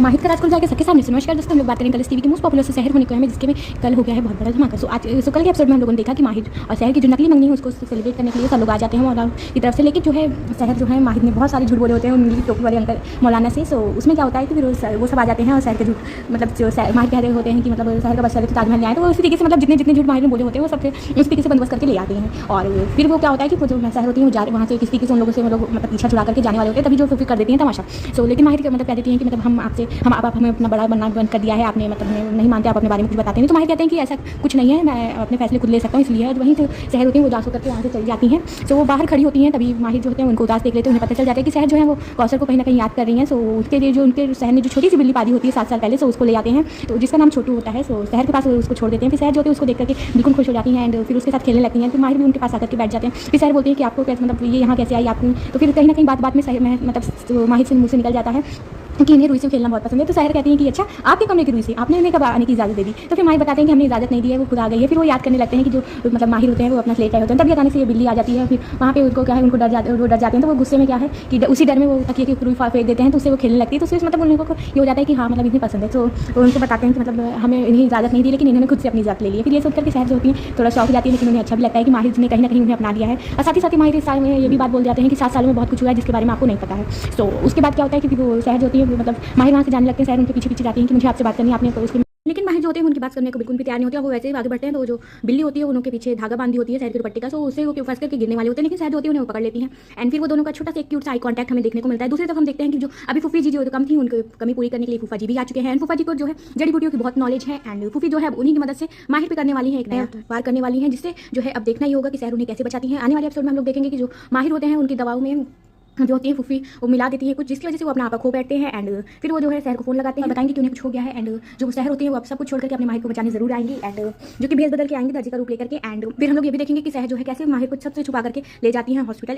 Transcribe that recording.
माहिर का राजकुल जाके सबके सामने से नमस्कार दोस्तों, हम लोग बात करेंगे कलर्स टीवी के मोस्ट पॉपुलर शहर होने को है, जिसके में कल हो गया है बहुत बड़ा धमाका। सो कल के एपिसोड में हम लोगों ने देखा कि माहिर और शहर की जो नकली मंगनी है उसको सेलिब्रेट करने के लिए सब लोग आ जाते हैं मौलाना की तरफ से। लेकिन जो है शहर जो है माहिर ने बहुत सारे झूठ बोले होते हैं उंगली टोपी वाले अंकल मौलाना से। सो उसमें क्या होता है कि फिर वो सब आ जाते हैं और शहर के झूठ मतलब जो माहिर कह रहे होते हैं कि मतलब शहर का बच्चा तो ताजमहल आए, तो वो उसी तरीके से मतलब जितने झूठ माहिर ने बोले होते हैं वो सबसे उस तरीके से बंदोबस्त करके ले आते हैं। और फिर वो क्या होता है कि जो शहर होती है वो वहाँ से किसी तरीके से उन लोगों से मतलब पीछा छुड़ा करके जाने वाले होते हैं, तभी जो फिर कर देती हैं तमाशा। सो लेकिन माहिर मतलब कह देती हैं कि मतलब हम आपसे आप हमें अपना बड़ा बनना बंद कर दिया है आपने, मतलब हमें नहीं मानते, आप अपने बारे में कुछ बताते नहीं। तो माहिर कहते हैं कि ऐसा कुछ नहीं है, मैं अपने फैसले खुद ले सकता हूँ, इसलिए। और वहीं से शहर होती है वो उदास होकर के वहाँ से चली जाती हैं। सो वो बाहर खड़ी होती हैं, तभी माहिर जो होते हैं उनको उदास देख लेते हैं। उन्हें पता चल जाता है कि शहर जो है वो कौशल को कहीं ना कहीं याद कर रही हैं। सो उसके लिए जो उनके शहर ने जो छोटी सी बिल्ली पाली होती है 7 साल पहले, सो उसको ले जाते हैं, तो जिसका नाम छोटू होता है। सो शहर के पास उसको छोड़ देते हैं। फिर शहर जो होती है उसको देख करके बिल्कुल खुश हो जाती हैं एंड फिर उसके साथ खेलने लगती हैं। फिर माहिर भी उनके पास आकर के बैठ जाते हैं। फिर शहर बोलती है कि आपको कैसे मतलब ये यहाँ कैसे आई आपको। तो फिर कहीं ना कहीं बात में शहर में मतलब माहिर से मुँह से निकल जाता है कि इन्हें रुई से खेलना बहुत पसंद है। तो शहर कहती हैं कि अच्छा आपके कमरे की रुई से आपने इन्हें कब आने की इजाज़त दे दी। तो फिर माहिर बताते हैं कि हमने इजाज़त नहीं दी है, वो खुद आ गई है। फिर वो याद करने लगते हैं कि जो मतलब माहिर होते हैं वो अपना स्लेट आए होते हैं, तभी अचानक से ये बिल्ली आ जाती है। फिर वहाँ पे उनको क्या है, उनको डर जाते हैं। तो वो गुस्से में क्या है कि उसी डर में वो तकिए की रुई फेंक देते हैं, तो उससे वो खेलने लगती है। तो उससे मतलब उन लोगों को ये हो जाता है कि हाँ मतलब इतनी पसंद है। तो उनको बताते हैं कि मतलब हमें इन्हें इजाज़त नहीं दी, लेकिन इन्होंने खुद से अपनी इजाज़त ले ली है। फिर ये सोच करके शहर जो होती है थोड़ा शौक जाती है, लेकिन उन्हें अच्छा भी लगता है कि माहिर ने कहीं ना कहीं उन्हें अपना लिया है। और साथ ही माहिर इस साल में ये भी बात बोल जाते हैं कि 7 सालों में बहुत कुछ हुआ है जिसके बारे में आपको नहीं पता है। तो उसके बाद क्या होता है कि वो शहर जो होती है मतलब माहिर वहाँ से जाने लगते हैं, शहर उनके पीछे जाती हैं कि मुझे आपसे बात करनी है आपने, तो उसके लेकिन माहिर जो होते हैं उनकी बात करने को बिल्कुल भी तैयार नहीं होती है। वो वैसे ही आगे बढ़ते हैं, तो जो बिल्ली होती है उनके पीछे धागा बांधी होती है शहर के दुपट्टे का, सो उससे वो फंस करके गिरने वाले होते हैं, लेकिन शहर होती है उन्हें वो पकड़ लेती हैं। एंड फिर वो दोनों का छोटा सा एक क्यूट सा आई कॉन्टैक्ट हमें देखने को मिलता है। दूसरी तरफ हम देखते हैं कि जो अभी फूफी जी जो कम थी उनकी कमी पूरी करने के लिए फूफा जी भी आ चुके हैं। एंड फूफा जी को जो है जड़ी बूटियों की बहुत नॉलेज है एंड फूफी जो है उन्हीं की मदद से माहिर पे करने वाली है, एक नया वार करने वाली है, जिससे जो है अब देखना ही होगा कि शहर उन्हें कैसे बचाती है। आने वाले एपिसोड में हम लोग देखेंगे कि जो माहिर होते हैं उनकी दवाओं में जो होती है फूफी वो मिला देती है कुछ, जिसकी वजह से वो अपना आपा खो बैठते हैं। एंड फिर वो जो है शहर को फोन लगाते हैं, बताएंगे कि उन्हें कुछ हो गया है। एंड जो शहर होती है वो अब सब कुछ छोड़ करके अपने माहिर को बचाने जरूर आएंगी, एंड जो कि भेस बदल के आएंगे दर्जी का रूप लेकर के। एंड फिर हम लोग ये भी देखेंगे कि शहर जो है कैसे माहिर को सबसे छुपा करके ले जाती है हॉस्पिटल।